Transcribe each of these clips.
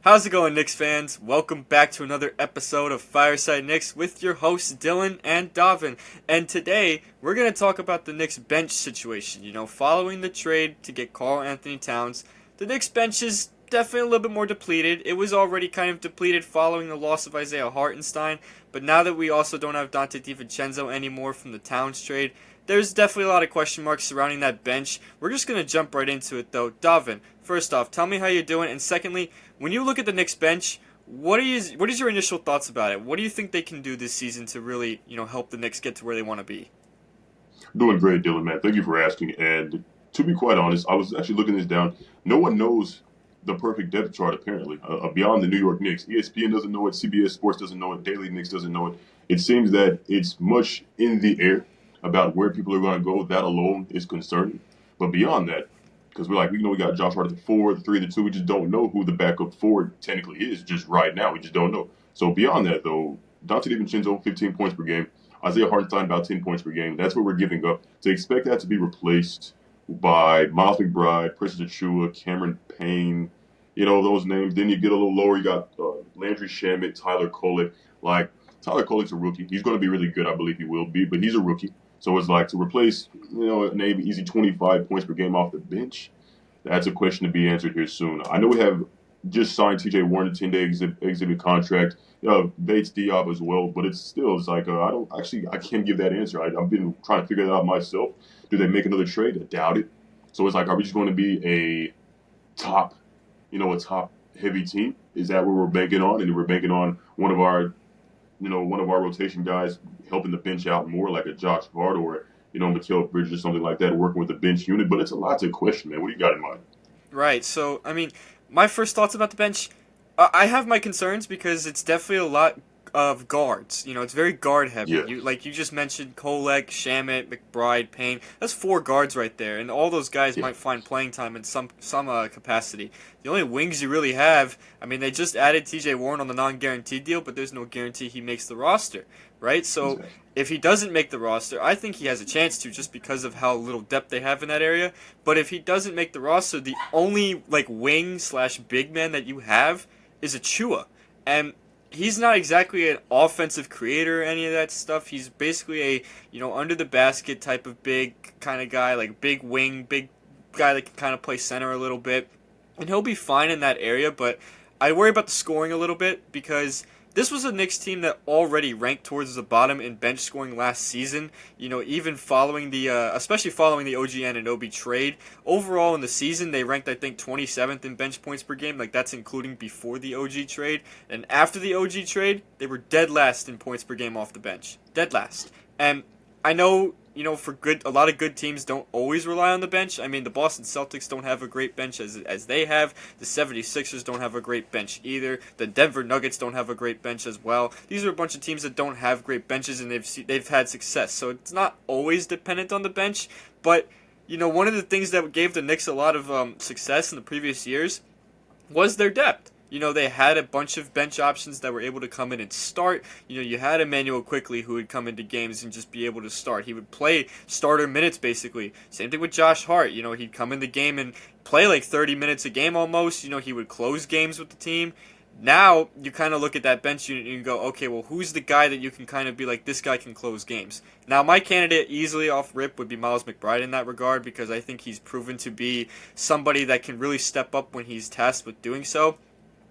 How's it going, Knicks fans? Welcome back to another episode of Fireside Knicks with your hosts Dylan and Davin. And today we're going to talk about the Knicks bench situation. Following the trade to get Karl Anthony Towns, the Knicks bench is definitely a little bit more depleted. It was already kind of depleted following the loss of Isaiah Hartenstein, but now that we also don't have Dante DiVincenzo anymore from the Towns trade, there's definitely a lot of question marks surrounding that bench. We're just going to jump right into it, though. Davin, first off, tell me how you're doing, and secondly, when you look at the Knicks bench, what is your initial thoughts about it? What do you think they can do this season to really, help the Knicks get to where they want to be? Doing great, Dylan, man. Thank you for asking. And to be quite honest, I was actually looking this down. No one knows the perfect depth chart, apparently, beyond the New York Knicks. ESPN doesn't know it. CBS Sports doesn't know it. Daily Knicks doesn't know it. It seems that it's much in the air about where people are going to go. That alone is concerning. But beyond that, because we got Josh Hart at the 4, the 3, the 2. We just don't know who the backup 4 technically is just right now. We just don't know. So beyond that, though, Dante DiVincenzo, 15 points per game. Isaiah Hartenstein, about 10 points per game. That's what we're giving up. To expect that to be replaced by Miles McBride, Precious Achiuwa, Cameron Payne, those names. Then you get a little lower. You got Landry Shamet, Tyler Kolek. Tyler Kolek's a rookie. He's going to be really good. I believe he will be, but he's a rookie. So it's like to replace, an easy 25 points per game off the bench. That's a question to be answered here soon. I know we have just signed T.J. Warren to 10-day exhibit contract. Bates Diop as well, but it's like I can't give that answer. I've been trying to figure that out myself. Do they make another trade? I doubt it. So it's like, are we just going to be a top heavy team? Is that what we're banking on? And we're banking on one of our rotation guys helping the bench out more, like a Josh Hart or Mikal Bridges or something like that, working with the bench unit. But it's a lot to question, man. What do you got in mind? Right. So, my first thoughts about the bench, I have my concerns because it's definitely a lot of guards. It's very guard heavy. Yeah. You just mentioned Kolek, Shamet, McBride, Payne. That's 4 guards right there, and all those guys might find playing time in some capacity. The only wings you really have, they just added T.J. Warren on the non-guaranteed deal, but there's no guarantee he makes the roster, right? So Exactly. if he doesn't make the roster, I think he has a chance to, just because of how little depth they have in that area. But if he doesn't make the roster, the only wing / big man that you have is Achiuwa, and he's not exactly an offensive creator or any of that stuff. He's basically a, under the basket type of big kind of guy, like big wing, big guy that can kind of play center a little bit. And he'll be fine in that area, but I worry about the scoring a little bit because this was a Knicks team that already ranked towards the bottom in bench scoring last season. Even following especially following the OG Anunoby trade. Overall in the season, they ranked, I think, 27th in bench points per game. That's including before the OG trade. And after the OG trade, they were dead last in points per game off the bench. Dead last. And I know, a lot of good teams don't always rely on the bench. The Boston Celtics don't have a great bench as they have. The 76ers don't have a great bench either. The Denver Nuggets don't have a great bench as well. These are a bunch of teams that don't have great benches, and they've had success. So it's not always dependent on the bench. But, one of the things that gave the Knicks a lot of success in the previous years was their depth. They had a bunch of bench options that were able to come in and start. You had Emmanuel Quickly who would come into games and just be able to start. He would play starter minutes, basically. Same thing with Josh Hart. He'd come in the game and play 30 minutes a game almost. He would close games with the team. Now, you kind of look at that bench unit and you go, okay, well, who's the guy that you can kind of be like, this guy can close games? Now, my candidate easily off rip would be Miles McBride in that regard because I think he's proven to be somebody that can really step up when he's tasked with doing so.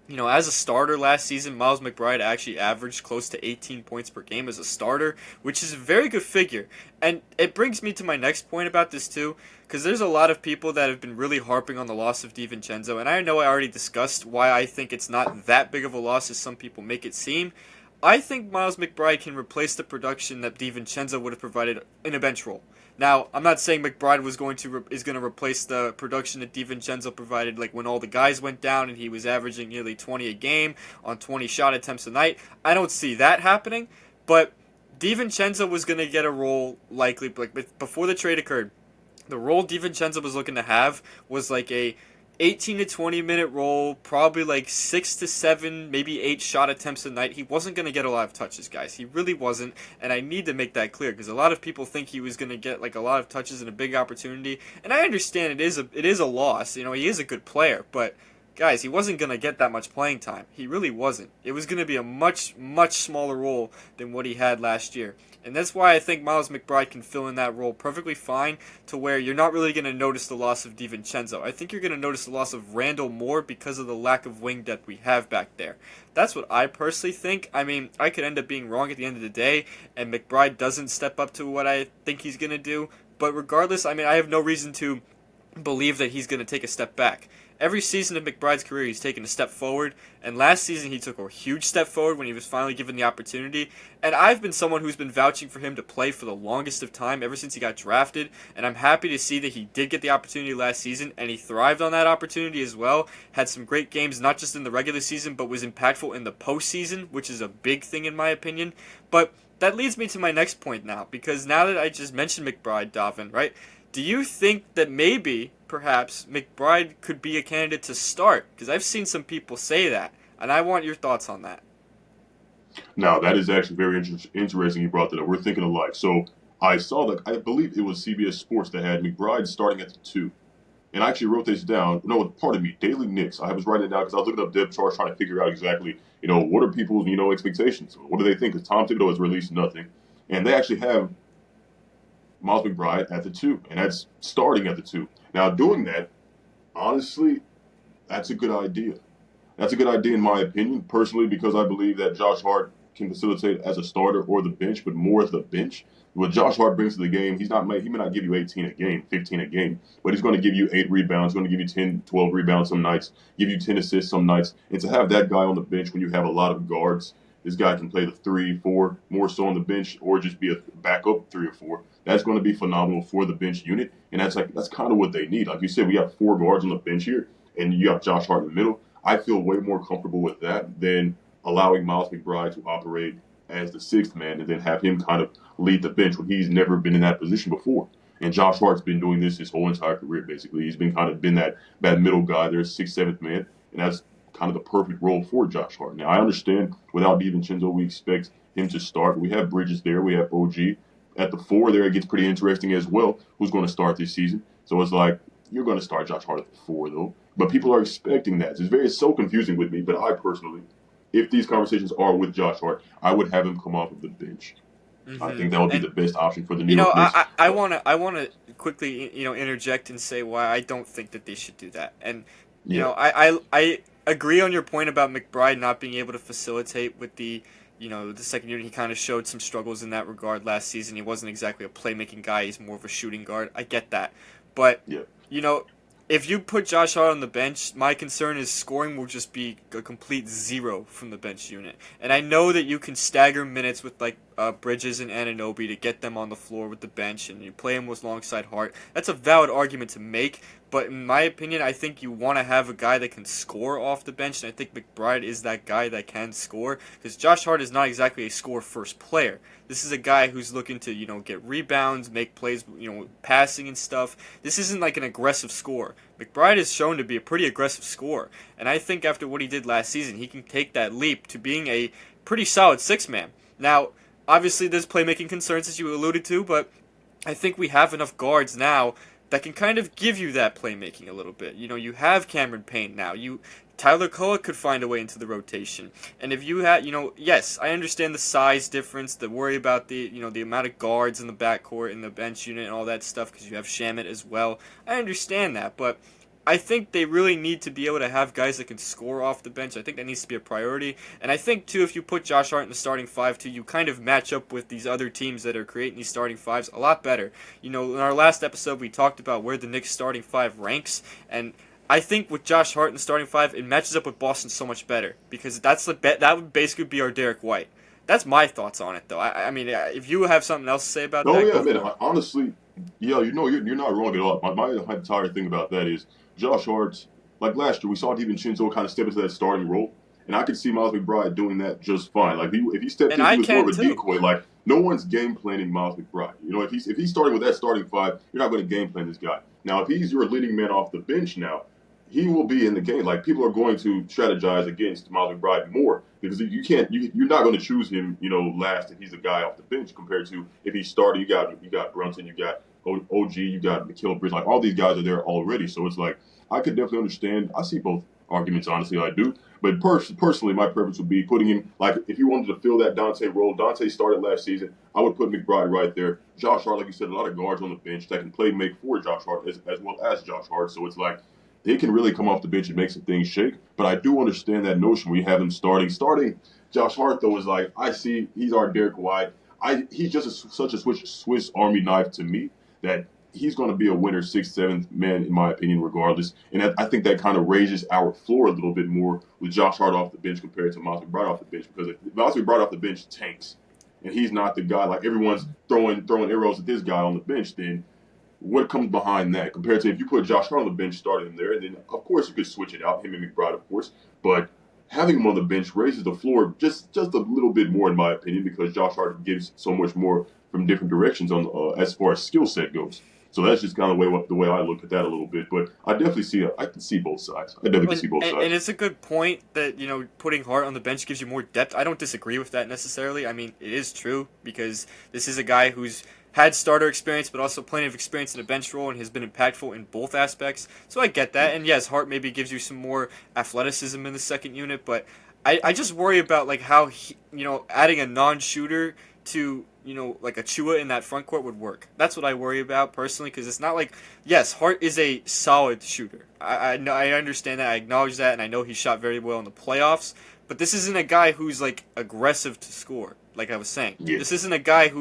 As a starter last season, Miles McBride actually averaged close to 18 points per game as a starter, which is a very good figure. And it brings me to my next point about this too, because there's a lot of people that have been really harping on the loss of DiVincenzo, and I know I already discussed why I think it's not that big of a loss as some people make it seem. I think Miles McBride can replace the production that DiVincenzo would have provided in a bench role. Now, I'm not saying McBride is going to replace the production that DiVincenzo provided, when all the guys went down and he was averaging nearly 20 a game on 20 shot attempts a night. I don't see that happening, but DiVincenzo was going to get a role likely, before the trade occurred. The role DiVincenzo was looking to have was a 18 to 20 minute role, probably 6 to 7, maybe 8 shot attempts a night. He wasn't going to get a lot of touches, guys. He really wasn't, and I need to make that clear because a lot of people think he was going to get a lot of touches and a big opportunity. And I understand it is a loss. He is a good player, but guys, he wasn't going to get that much playing time. He really wasn't. It was going to be a much, much smaller role than what he had last year. And that's why I think Miles McBride can fill in that role perfectly fine, to where you're not really going to notice the loss of DiVincenzo. I think you're going to notice the loss of Randall more because of the lack of wing depth we have back there. That's what I personally think. I mean, I could end up being wrong at the end of the day, and McBride doesn't step up to what I think he's going to do. But regardless, I mean, I have no reason to believe that he's going to take a step back. Every season of McBride's career, he's taken a step forward, and last season he took a huge step forward when he was finally given the opportunity. And I've been someone who's been vouching for him to play for the longest of time, ever since he got drafted, and I'm happy to see that he did get the opportunity last season, and he thrived on that opportunity as well. Had some great games, not just in the regular season, but was impactful in the postseason, which is a big thing in my opinion. But that leads me to my next point now, because now that I just mentioned McBride, Davin, right? Do you think that maybe, perhaps, McBride could be a candidate to start? Because I've seen some people say that, and I want your thoughts on that. Now, that is actually very interesting you brought that up. We're thinking alike. So I saw that, I believe it was CBS Sports that had McBride starting at the 2. And I actually wrote this down. No, pardon me, Daily Knicks. I was writing it down because I was looking up depth charts trying to figure out exactly, what are people's, expectations? What do they think? Because Tom Thibodeau has released nothing. And they actually have Miles McBride at the 2, and that's starting at the 2. Now, doing that, honestly, that's a good idea. That's a good idea in my opinion, personally, because I believe that Josh Hart can facilitate as a starter or the bench, but more as the bench. What Josh Hart brings to the game, he may not give you 18 a game, 15 a game, but he's going to give you 8 rebounds, going to give you 10, 12 rebounds some nights, give you 10 assists some nights. And to have that guy on the bench when you have a lot of guards, this guy can play the 3, 4, more so on the bench, or just be a backup 3 or 4. That's going to be phenomenal for the bench unit, and that's kind of what they need. Like you said, we have 4 guards on the bench here, and you have Josh Hart in the middle. I feel way more comfortable with that than allowing Miles McBride to operate as the 6th man and then have him kind of lead the bench when he's never been in that position before. And Josh Hart's been doing this his whole entire career, basically. He's been that middle guy there, 6th, 7th man, and that's kind of the perfect role for Josh Hart. Now, I understand without DiVincenzo, we expect him to start. We have Bridges there. We have OG. At the 4 there, it gets pretty interesting as well. Who's going to start this season? So it's like, you're going to start Josh Hart at the 4, though. But people are expecting that. It's so confusing with me. But I personally, if these conversations are with Josh Hart, I would have him come off of the bench. Mm-hmm. I think that would be the best option for the New You know, York Knicks. I wanna quickly interject and say why I don't think that they should do that. And I agree on your point about McBride not being able to facilitate with the second unit. He kind of showed some struggles in that regard last season. He wasn't exactly a playmaking guy. He's more of a shooting guard. I get that, but if you put Josh Hart on the bench, my concern is scoring will just be a complete 0 from the bench unit. And I know that you can stagger minutes with Bridges and Anunoby to get them on the floor with the bench, and you play them alongside Hart. That's a valid argument to make, but in my opinion, I think you want to have a guy that can score off the bench, and I think McBride is that guy that can score, because Josh Hart is not exactly a score-first player. This is a guy who's looking to, get rebounds, make plays, passing and stuff. This isn't like an aggressive scorer. McBride is shown to be a pretty aggressive scorer, and I think after what he did last season, he can take that leap to being a pretty solid 6-man. Now, obviously, there's playmaking concerns, as you alluded to, but I think we have enough guards now that can kind of give you that playmaking a little bit. You have Cameron Payne now. Tyler Koa could find a way into the rotation. And if you had, yes, I understand the size difference, the worry about the amount of guards in the backcourt and the bench unit and all that stuff, because you have Shamet as well. I understand that, but I think they really need to be able to have guys that can score off the bench. I think that needs to be a priority. And I think, too, if you put Josh Hart in the starting 5, too, you kind of match up with these other teams that are creating these starting 5s a lot better. In our last episode, we talked about where the Knicks starting 5 ranks, and I think with Josh Hart in the starting 5, it matches up with Boston so much better, because that would basically be our Derek White. That's my thoughts on it, though. I mean, if you have something else to say about that, yeah, man. Honestly, you're not wrong at all. My entire thing about that is Josh Hart, like last year, we saw DiVincenzo kind of step into that starting role, and I could see Miles McBride doing that just fine. Like if he stepped in, he was more of a decoy. Like no one's game planning Miles McBride. If he's starting with that starting 5, you're not going to game plan this guy. Now, if he's your leading man off the bench now, he will be in the game. Like people are going to strategize against Miles McBride more because you're not going to choose him, last if he's a guy off the bench compared to if he's starting. You got Brunson, you got OG, you got Mikal Bridges. Like all these guys are there already. So it's like I could definitely understand. I see both arguments. Honestly, I do. But personally, my preference would be putting him like if you wanted to fill that Dante role. Dante started last season. I would put McBride right there. Josh Hart, like you said, a lot of guards on the bench that can play make for Josh Hart as well as Josh Hart. So it's like they can really come off the bench and make some things shake. But I do understand that notion where you have him starting. Starting Josh Hart though is like I see he's our Derek White. He's just such a Swiss Army knife to me that he's going to be a winner, sixth, seventh man, in my opinion, regardless. And I think that kind of raises our floor a little bit more with Josh Hart off the bench compared to Miles McBride off the bench. Because if Miles McBride off the bench tanks, and he's not the guy like everyone's throwing arrows at this guy on the bench, then what comes behind that compared to if you put Josh Hart on the bench, started him there, and then of course you could switch it out, him and McBride, of course, but having him on the bench raises the floor just a little bit more, in my opinion, because Josh Hart gives so much more from different directions on as far as skill set goes. So that's just kind of the way I look at that a little bit. But I definitely I can see both sides. I definitely can see both sides. And it's a good point that, putting Hart on the bench gives you more depth. I don't disagree with that necessarily. I mean, it is true because this is a guy who's had starter experience, but also plenty of experience in a bench role and has been impactful in both aspects. So I get that. And yes, Hart maybe gives you some more athleticism in the second unit, but I just worry about like how adding a non-shooter to like a Chua in that front court would work. That's what I worry about personally, because it's not like, yes, Hart is a solid shooter. I understand that, I acknowledge that, and I know he shot very well in the playoffs. But this isn't a guy who's like aggressive to score, like I was saying. Yeah. This isn't a guy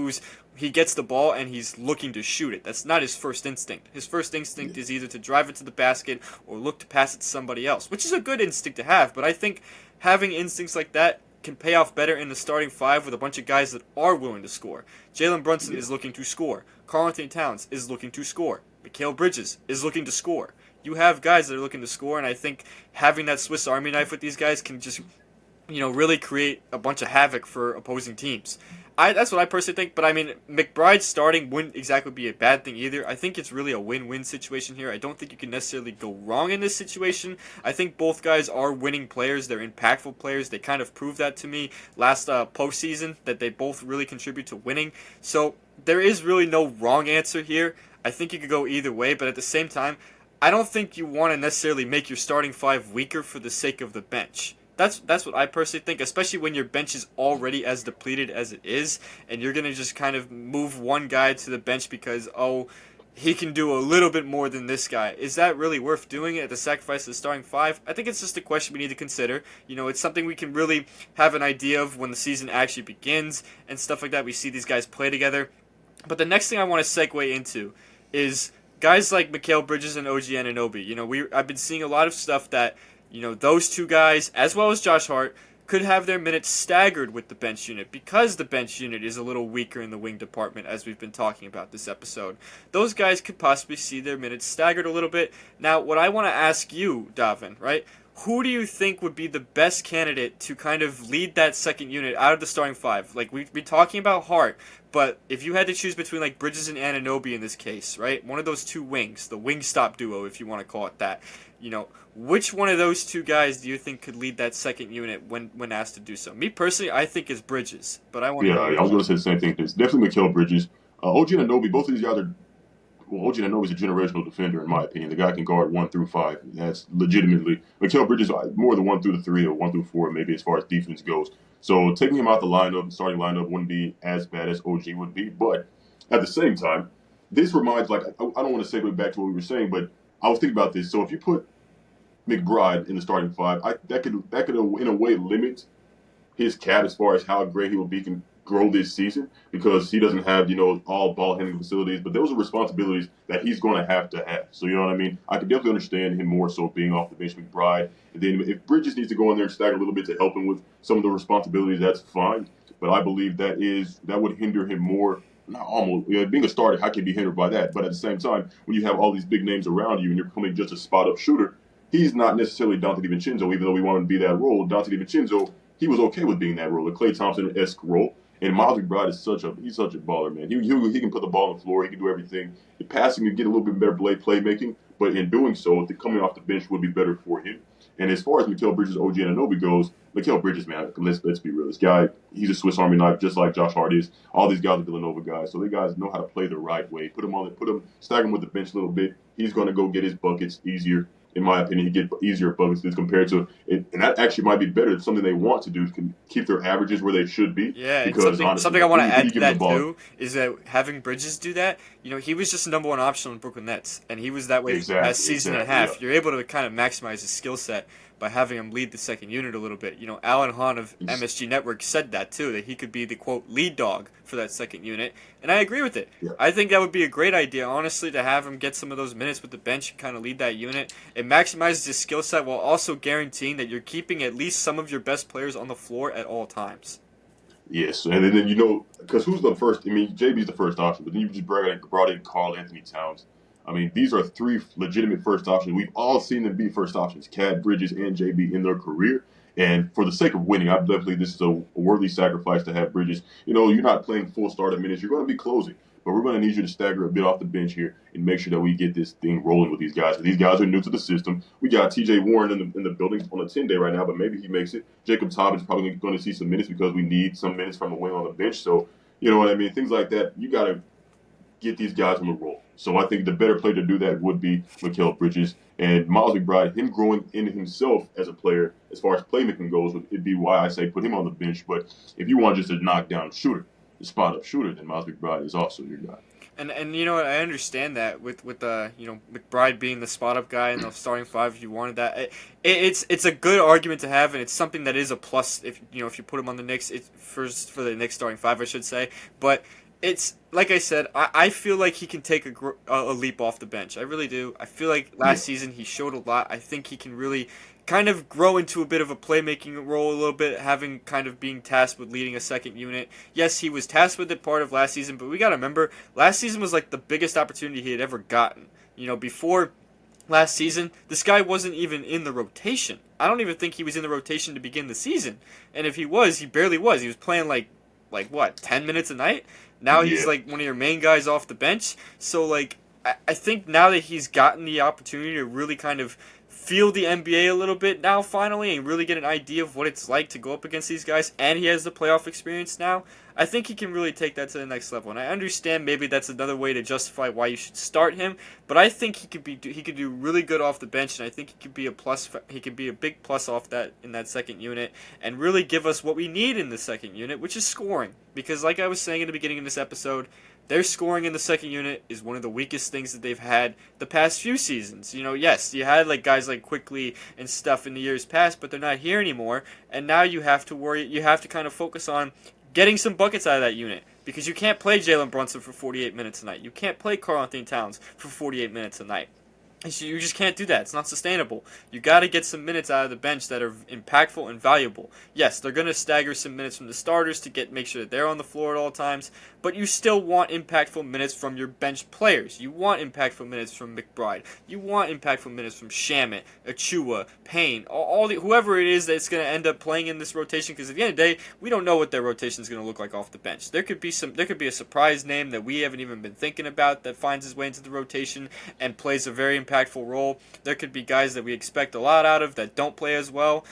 he gets the ball and he's looking to shoot it. That's not his first instinct. His first instinct is either to drive it to the basket or look to pass it to somebody else, which is a good instinct to have. But I think having instincts like that can pay off better in the starting five with a bunch of guys that are willing to score. Jalen Brunson is looking to score. Karl-Anthony Towns is looking to score. Mikal Bridges is looking to score. You have guys that are looking to score, and I think having that Swiss Army knife with these guys can just really create a bunch of havoc for opposing teams. That's what I personally think, but I mean, McBride starting wouldn't exactly be a bad thing either. I think it's really a win-win situation here. I don't think you can necessarily go wrong in this situation. I think both guys are winning players. They're impactful players. They kind of proved that to me last postseason, that they both really contribute to winning. So there is really no wrong answer here. I think you could go either way, but at the same time, I don't think you want to necessarily make your starting five weaker for the sake of the bench. That's what I personally think, especially when your bench is already as depleted as it is, and you're going to just kind of move one guy to the bench because, he can do a little bit more than this guy. Is that really worth doing it at the sacrifice of the starting five? I think it's just a question we need to consider. It's something we can really have an idea of when the season actually begins and stuff like that. We see these guys play together. But the next thing I want to segue into is guys like Mikal Bridges and OG Anunoby. I've been seeing a lot of stuff that those two guys, as well as Josh Hart, could have their minutes staggered with the bench unit because the bench unit is a little weaker in the wing department, as we've been talking about this episode. Those guys could possibly see their minutes staggered a little bit. Now, what I want to ask you, Davin, right? Who do you think would be the best candidate to kind of lead that second unit out of the starting five? Like, we've been talking about Hart, but if you had to choose between, like, Bridges and Anunoby in this case, right? One of those two wings, the wing stop duo, if you want to call it that. Which one of those two guys do you think could lead that second unit when asked to do so? Me, personally, I think it's Bridges, but I want to I was going to say the same thing. It's definitely Mikal Bridges. OG Anunoby, both of these guys are OG Anunoby is a generational defender, in my opinion. The guy can guard 1 through 5. That's legitimately. Mikal Bridges more the 1 through the 3 or 1 through 4, maybe as far as defense goes. So taking him out the lineup, starting lineup, wouldn't be as bad as OG would be. But at the same time, this reminds, I don't want to segue back to what we were saying, but I was thinking about this. So if you put McBride in the starting five, that could in a way limit his cap as far as how great he will be can grow this season because he doesn't have all ball handling facilities, but those are responsibilities that he's going to have. So you know what I mean? I can definitely understand him more so being off the bench, McBride, and then if Bridges needs to go in there and stagger a little bit to help him with some of the responsibilities, that's fine. But I believe that would hinder him more. Not almost being a starter, how can you be hindered by that? But at the same time, when you have all these big names around you and you're becoming just a spot up shooter, he's not necessarily Dante DiVincenzo, even though we want him to be that role. Dante DiVincenzo, he was okay with being that role, a Klay Thompson-esque role. And Miles McBride is such a baller, man. He can put the ball on the floor. He can do everything. In passing, you get a little bit better playmaking, but in doing so, coming off the bench would be better for him. And as far as Mikal Bridges, OG Anunoby goes, Mikal Bridges, man, let's be real. This guy, he's a Swiss Army knife, just like Josh Hart is. All these guys are Villanova guys, so they guys know how to play the right way. Stack him with the bench a little bit. He's going to go get his buckets easier. in my opinion, get easier buckets compared to it, and that actually might be better. It's something they want to do to keep their averages where they should be. Yeah, and Because something honestly, something I man, want to who do add you to give them the that ball? too is that having Bridges do that, he was just the number one option on the Brooklyn Nets, and he was that way for the past season and a Exactly, yeah. half. You're able to kind of maximize his skill set by having him lead the second unit a little bit. Alan Hahn of It's, MSG Network said that too, that he could be the quote lead dog for that second unit, and I agree with it. yeah. I think that would be a great idea, honestly, to have him get some of those minutes with the bench and kind of lead that unit. It maximizes his skill set while also guaranteeing that you're keeping at least some of your best players on the floor at all times. Yes, and then because who's the first? I mean, JB's the first option, but then you just brought in Carl Anthony Towns. I mean, these are three legitimate first options. We've all seen them be first options, Cat, Bridges, and JB in their career. And for the sake of winning, I definitely this is a worthy sacrifice to have Bridges. You're not playing full starter minutes. You're going to be closing, but we're going to need you to stagger a bit off the bench here and make sure that we get this thing rolling with these guys. These guys are new to the system. We got T.J. Warren in the building on a 10-day right now, but maybe he makes it. Jacob Todd is probably going to see some minutes because we need some minutes from a wing on the bench. So you know what I mean? Things like that. You got to get these guys on the roll. So I think the better player to do that would be Mikal Bridges. And Miles McBride, him growing in himself as a player, as far as playmaking goes, it'd be why I say put him on the bench. But if you want just a knockdown shooter, a spot up shooter, then Miles McBride is also your guy. And you know what, I understand that with McBride being the spot up guy in the starting five, if you wanted that, it's a good argument to have, and it's something that is a plus if you put him on the Knicks. It's first for the Knicks starting five, I should say, but. It's like I said. I feel like he can take a leap off the bench. I really do. I feel like last season he showed a lot. I think he can really kind of grow into a bit of a playmaking role a little bit, having kind of being tasked with leading a second unit. Yes, he was tasked with it part of last season, but we got to remember last season was like the biggest opportunity he had ever gotten. Before last season, this guy wasn't even in the rotation. I don't even think he was in the rotation to begin the season. And if he was, he barely was. He was playing like what, 10 minutes a night? Now he's like one of your main guys off the bench. So like I think now that he's gotten the opportunity to really kind of feel the NBA a little bit now finally and really get an idea of what it's like to go up against these guys, and he has the playoff experience now, I think he can really take that to the next level. And I understand maybe that's another way to justify why you should start him, but I think he could do really good off the bench, and I think he could be a plus. He could be a big plus off that in that second unit, and really give us what we need in the second unit, which is scoring. Because like I was saying in the beginning of this episode, their scoring in the second unit is one of the weakest things that they've had the past few seasons. Yes, you had like guys like Quickly and stuff in the years past, but they're not here anymore, and now you have to kind of focus on getting some buckets out of that unit, because you can't play Jalen Brunson for 48 minutes a night. You can't play Karl Anthony Towns for 48 minutes a night. You just can't do that. It's not sustainable. You got to get some minutes out of the bench that are impactful and valuable. Yes, they're going to stagger some minutes from the starters to make sure that they're on the floor at all times, but you still want impactful minutes from your bench players. You want impactful minutes from McBride. You want impactful minutes from Shamet, Achua, Payne, whoever it is that's going to end up playing in this rotation. Because at the end of the day, we don't know what their rotation is going to look like off the bench. There could be a surprise name that we haven't even been thinking about that finds his way into the rotation and plays a very impactful role. There could be guys that we expect a lot out of that don't play as well.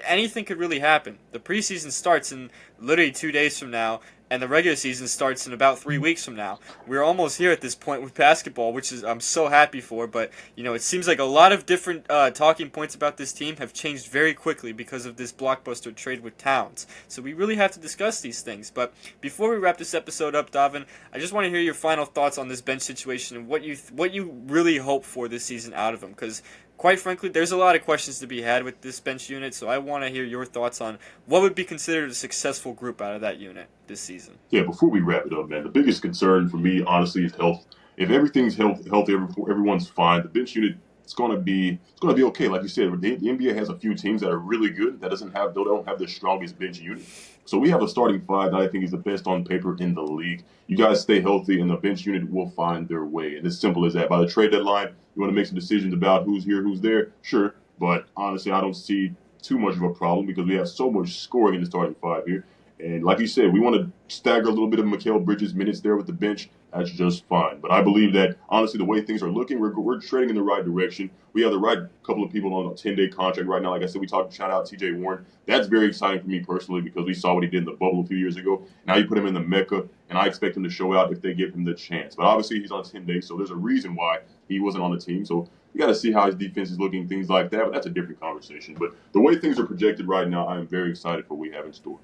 Anything could really happen. The preseason starts in literally 2 days from now, and the regular season starts in about 3 weeks from now. We're almost here at this point with basketball, which is I'm so happy for. But it seems like a lot of different talking points about this team have changed very quickly because of this blockbuster trade with Towns. So we really have to discuss these things. But before we wrap this episode up, Davin, I just want to hear your final thoughts on this bench situation and what you really hope for this season out of them, because quite frankly, there's a lot of questions to be had with this bench unit, so I want to hear your thoughts on what would be considered a successful group out of that unit this season. Yeah, before we wrap it up, man, the biggest concern for me, honestly, is health. If everything's healthy, everyone's fine. The bench unit it's gonna be okay. Like you said, the NBA has a few teams that are really good that they don't have the strongest bench unit. So we have a starting five that I think is the best on paper in the league. You guys stay healthy, and the bench unit will find their way. And it's simple as that. By the trade deadline, you want to make some decisions about who's here, who's there, sure. But honestly, I don't see too much of a problem because we have so much scoring in the starting five here. And like you said, we want to stagger a little bit of Mikal Bridges' minutes there with the bench. That's just fine. But I believe that, honestly, the way things are looking, we're trading in the right direction. We have the right couple of people on a 10-day contract right now. Like I said, shout out T.J. Warren. That's very exciting for me personally because we saw what he did in the bubble a few years ago. Now you put him in the Mecca, and I expect him to show out if they give him the chance. But obviously, he's on 10 days, so there's a reason why he wasn't on the team. So You got to see how his defense is looking, things like that. But that's a different conversation. But the way things are projected right now, I am very excited for what we have in store.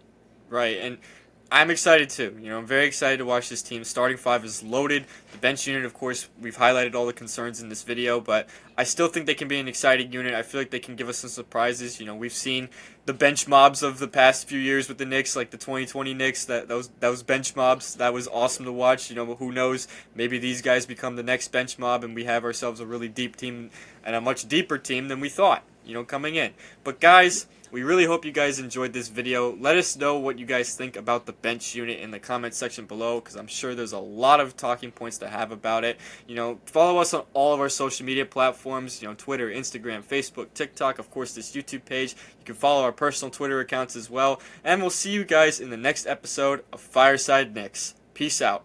Right, and I'm excited too. I'm very excited to watch this team. Starting five is loaded. The bench unit, of course, we've highlighted all the concerns in this video, but I still think they can be an exciting unit. I feel like they can give us some surprises. We've seen the bench mobs of the past few years with the Knicks, like the 2020 Knicks. Those bench mobs, that was awesome to watch. Who knows? Maybe these guys become the next bench mob, and we have ourselves a really deep team and a much deeper team than we thought. Coming in. But guys, we really hope you guys enjoyed this video. Let us know what you guys think about the bench unit in the comment section below, because I'm sure there's a lot of talking points to have about it. Follow us on all of our social media platforms, Twitter, Instagram, Facebook, TikTok, of course, this YouTube page. You can follow our personal Twitter accounts as well. And we'll see you guys in the next episode of Fireside Knicks. Peace out.